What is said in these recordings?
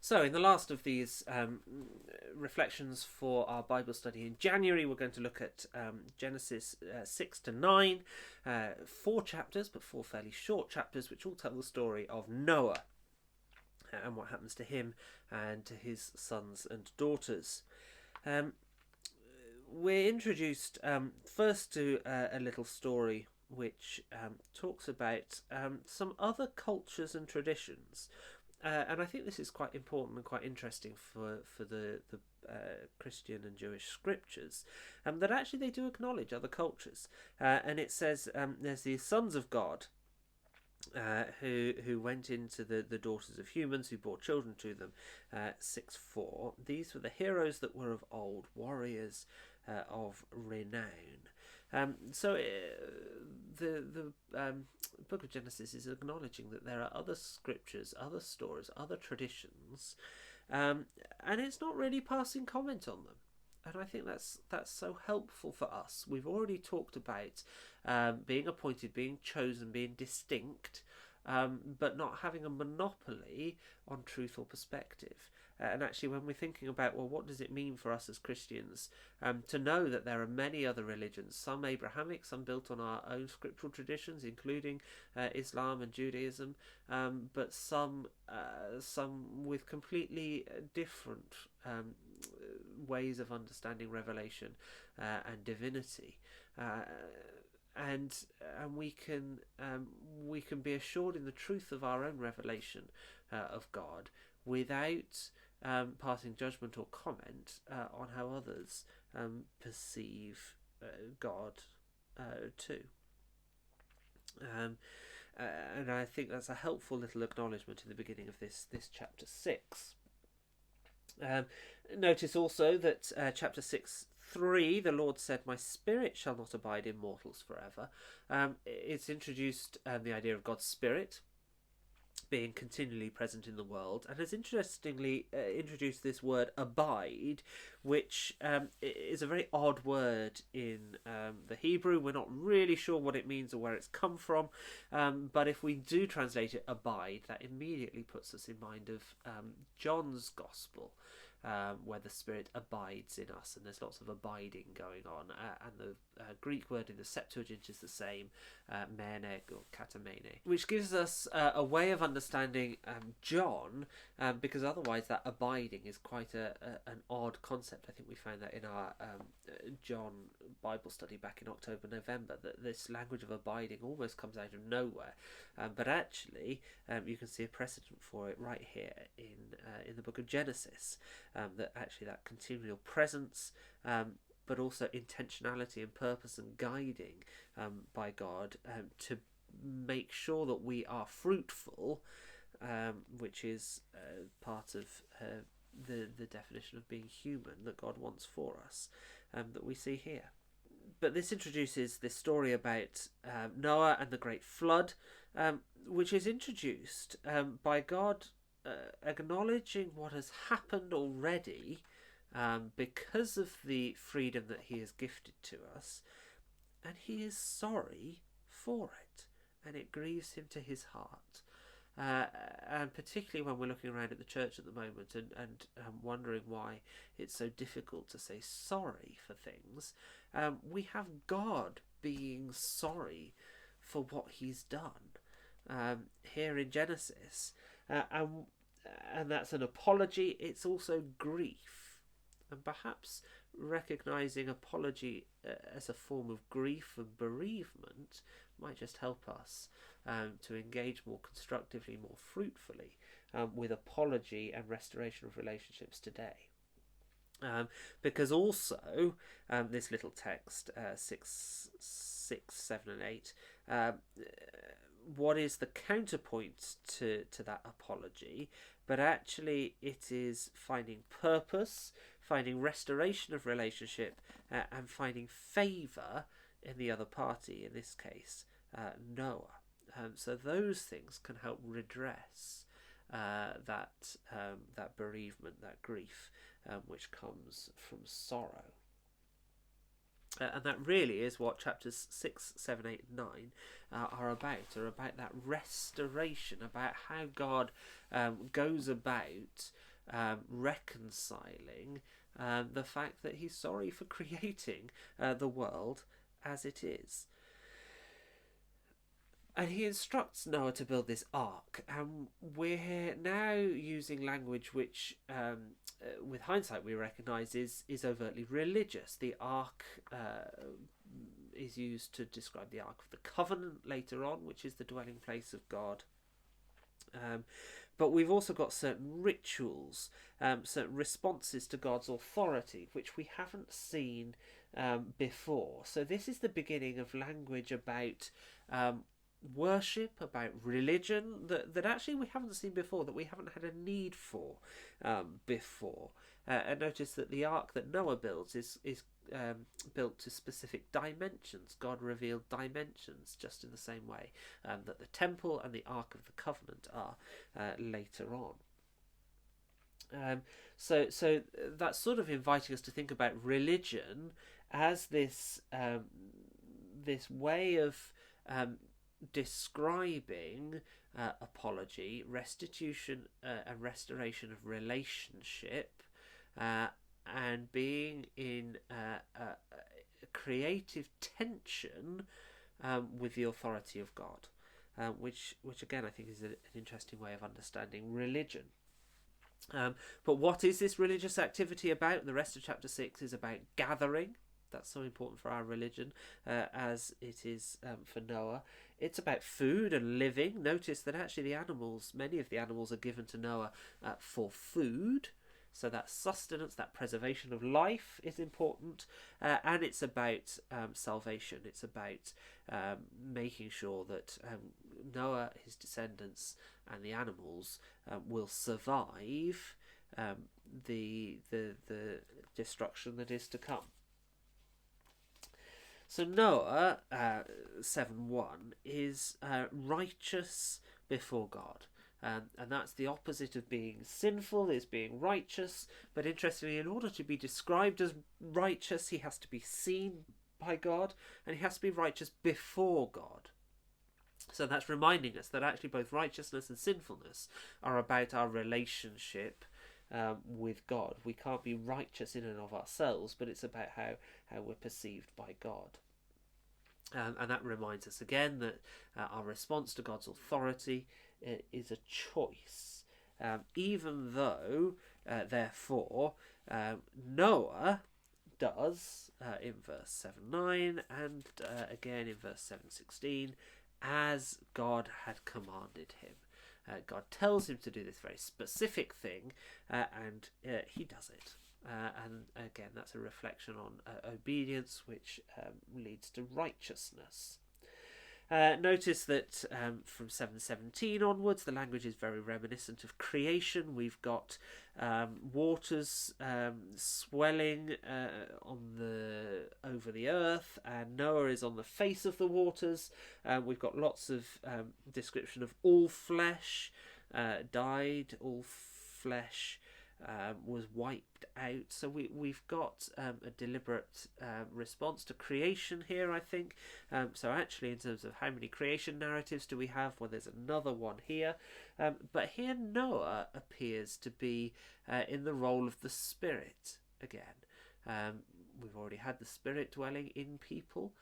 So, in the last of these reflections for our Bible study in January, we're going to look at Genesis 6 to 9, 4 chapters, but 4 fairly short chapters, which all tell the story of Noah and what happens to him and to his sons and daughters. We're introduced first to a little story which talks about some other cultures and traditions. And I think this is quite important and quite interesting for the Christian and Jewish scriptures, that actually they do acknowledge other cultures. And it says there's the sons of God who went into the daughters of humans, who bore children to them. 6:4. These were the heroes that were of old, warriors of renown. So the book of Genesis is acknowledging that there are other scriptures, other stories, other traditions, and it's not really passing comment on them. And I think that's so helpful for us. We've already talked about being appointed, being chosen, being distinct, but not having a monopoly on truth or perspective. And actually, when we're thinking about, well, what does it mean for us as Christians to know that there are many other religions, some Abrahamic, some built on our own scriptural traditions, including Islam and Judaism, but some with completely different ways of understanding revelation and divinity. And we can be assured in the truth of our own revelation of God without passing judgment or comment on how others perceive God too. And I think that's a helpful little acknowledgement in the beginning of this chapter 6. Notice also that chapter 6:3, the Lord said, "My spirit shall not abide in mortals forever." It's introduced the idea of God's spirit being continually present in the world, and has interestingly introduced this word abide, which is a very odd word in the Hebrew. We're not really sure what it means or where it's come from, but if we do translate it abide, that immediately puts us in mind of John's Gospel, where the Spirit abides in us, and there's lots of abiding going on, and the Greek word in the Septuagint is the same, mene or katamene, which gives us a way of understanding John, because otherwise that abiding is quite an odd concept. I think we found that in our John Bible study back in October, November, that this language of abiding almost comes out of nowhere, but actually you can see a precedent for it right here in the book of Genesis. That actually that continual presence, but also intentionality and purpose and guiding by God to make sure that we are fruitful, which is part of the definition of being human that God wants for us, that we see here. But this introduces this story about Noah and the great flood, which is introduced by God acknowledging what has happened already because of the freedom that he has gifted to us, and he is sorry for it, and it grieves him to his heart. And particularly when we're looking around at the church at the moment and wondering why it's so difficult to say sorry for things, we have God being sorry for what he's done here in Genesis. And that's an apology. It's also grief, and perhaps recognising apology as a form of grief and bereavement might just help us to engage more constructively, more fruitfully with apology and restoration of relationships today. Because also this little text 6, 7 and 8, what is the counterpoint to that apology? But actually it is finding purpose, finding restoration of relationship, and finding favour in the other party, in this case Noah. So those things can help redress that bereavement, that grief, which comes from sorrow. And that really is what chapters 6, 7, 8, and 9 are about that restoration, about how God goes about reconciling the fact that he's sorry for creating the world as it is. And he instructs Noah to build this ark, and we're now using language which, with hindsight, we recognise is overtly religious. The ark is used to describe the Ark of the Covenant later on, which is the dwelling place of God. But we've also got certain rituals, certain responses to God's authority, which we haven't seen before. So this is the beginning of language about worship, about religion, that actually we haven't seen before, that we haven't had a need for before. And notice that the ark that Noah builds is built to specific dimensions. God revealed dimensions just in the same way that the temple and the Ark of the Covenant are later on. So that's sort of inviting us to think about religion as this this way of describing apology, restitution and restoration of relationship, and being in a creative tension with the authority of God, which again I think is an interesting way of understanding religion. But what is this religious activity about? The rest of chapter 6 is about gathering. That's so important for our religion, as it is for Noah. It's about food and living. Notice that actually the animals, many of the animals, are given to Noah for food. So that sustenance, that preservation of life is important, and it's about salvation. It's about making sure that Noah, his descendants, and the animals will survive the destruction that is to come. So Noah 7:1 is righteous before God. And that's the opposite of being sinful, is being righteous. But interestingly, in order to be described as righteous, he has to be seen by God, and he has to be righteous before God. So that's reminding us that actually both righteousness and sinfulness are about our relationship with God. We can't be righteous in and of ourselves, but it's about how we're perceived by God. And that reminds us again that our response to God's authority is a choice. Even though, therefore, Noah does, in verse 7:9 and again in verse 7:16, as God had commanded him. God tells him to do this very specific thing, and he does it. And again, that's a reflection on obedience, which leads to righteousness. Notice that from 7:17 onwards, the language is very reminiscent of creation. We've got waters swelling over the earth, and Noah is on the face of the waters. We've got lots of description of all flesh died, all flesh was wiped out. So we've got a deliberate response to creation here, I think. So actually, in terms of how many creation narratives do we have? Well, there's another one here. But here Noah appears to be in the role of the Spirit again. We've already had the Spirit dwelling in people.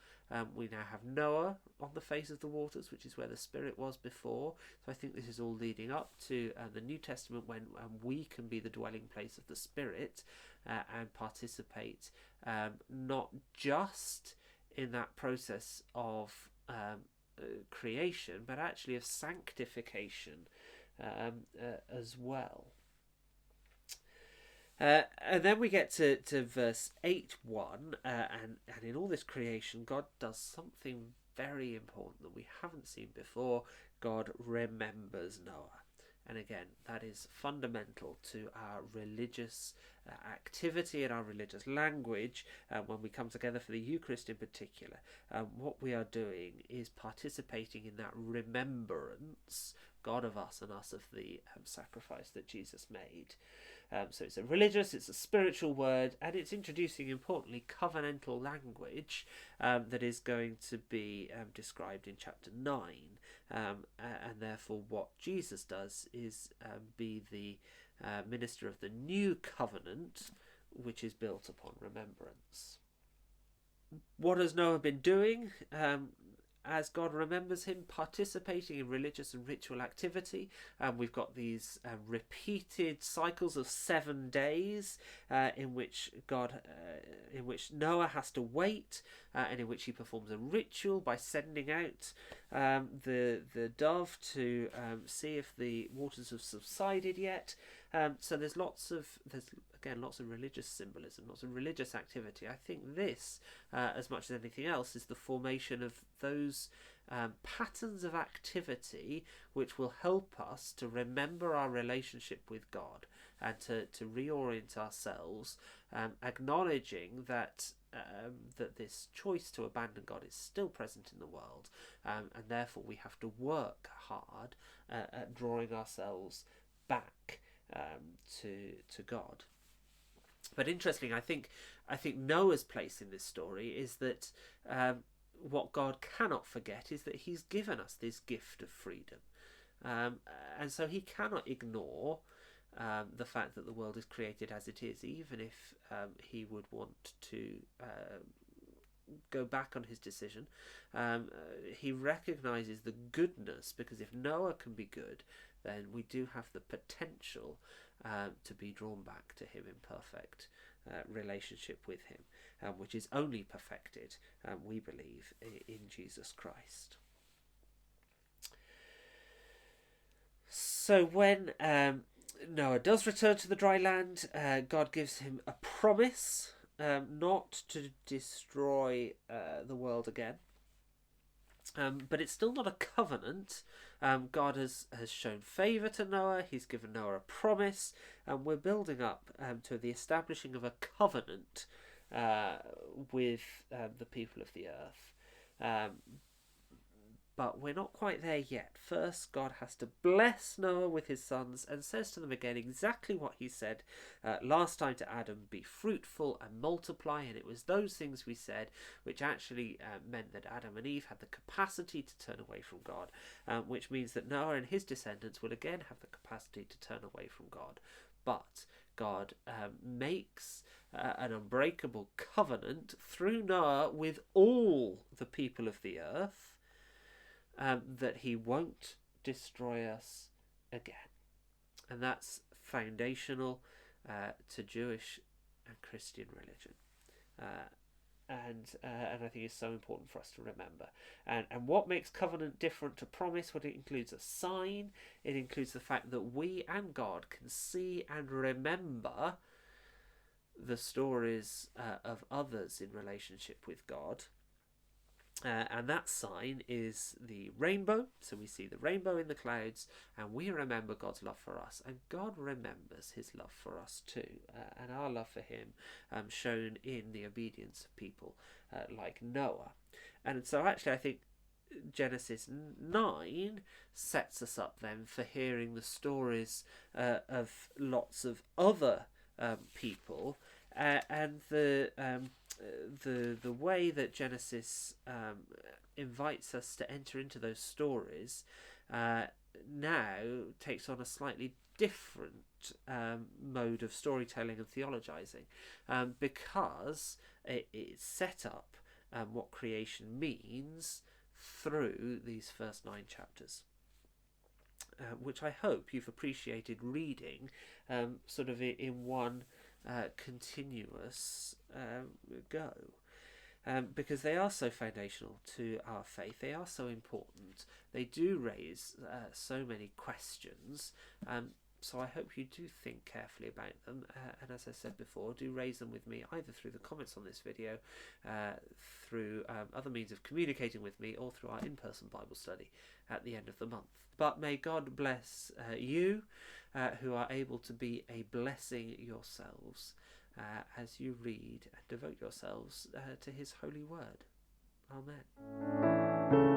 We now have Noah on the face of the waters, which is where the Spirit was before. So I think this is all leading up to the New Testament, when we can be the dwelling place of the Spirit and participate not just in that process of creation, but actually of sanctification as well. And then we get to verse 8:1, and in all this creation, God does something very important that we haven't seen before. God remembers Noah. And again, that is fundamental to our religious activity and our religious language when we come together for the Eucharist in particular. What we are doing is participating in that remembrance, God of us and us of the sacrifice that Jesus made. So it's a religious, it's a spiritual word, and it's introducing, importantly, covenantal language that is going to be described in chapter 9. And therefore what Jesus does is be the minister of the new covenant, which is built upon remembrance. What has Noah been doing as God remembers him? Participating in religious and ritual activity. We've got these repeated cycles of 7 days in which Noah has to wait, and in which he performs a ritual by sending out the dove to see if the waters have subsided yet. So there's lots of religious symbolism, lots of religious activity. I think this, as much as anything else, is the formation of those patterns of activity which will help us to remember our relationship with God and to reorient ourselves, acknowledging that this choice to abandon God is still present in the world, and therefore we have to work hard at drawing ourselves back to God. But interesting, I think Noah's place in this story is that what God cannot forget is that he's given us this gift of freedom, and so he cannot ignore the fact that the world is created as it is, even if he would want to go back on his decision. He recognizes the goodness, because if Noah can be good, then we do have the potential to be drawn back to him in perfect relationship with him, which is only perfected, we believe, in Jesus Christ. So when Noah does return to the dry land, God gives him a promise not to destroy the world again. But it's still not a covenant. God has shown favour to Noah. He's given Noah a promise, and we're building up to the establishing of a covenant with the people of the earth. But we're not quite there yet. First, God has to bless Noah with his sons and says to them again exactly what he said last time to Adam: be fruitful and multiply. And it was those things we said which actually meant that Adam and Eve had the capacity to turn away from God, which means that Noah and his descendants will again have the capacity to turn away from God. But God makes an unbreakable covenant through Noah with all the people of the earth, that he won't destroy us again. And that's foundational to Jewish and Christian religion. And I think it's so important for us to remember. And what makes covenant different to promise? Well, it includes a sign. It includes the fact that we and God can see and remember the stories of others in relationship with God. And that sign is the rainbow. So we see the rainbow in the clouds, and we remember God's love for us, and God remembers his love for us too, and our love for him shown in the obedience of people like Noah. And so actually I think Genesis 9 sets us up then for hearing the stories of lots of other people, and the way that Genesis invites us to enter into those stories now takes on a slightly different mode of storytelling and theologizing, because it's set up what creation means through these first 9 chapters, which I hope you've appreciated reading sort of in one continuous go, because they are so foundational to our faith. They are so important. They do raise so many questions, so I hope you do think carefully about them, and as I said before, do raise them with me either through the comments on this video, through other means of communicating with me, or through our in-person Bible study at the end of the month. But may God bless you who are able to be a blessing yourselves as you read and devote yourselves to his holy word. Amen.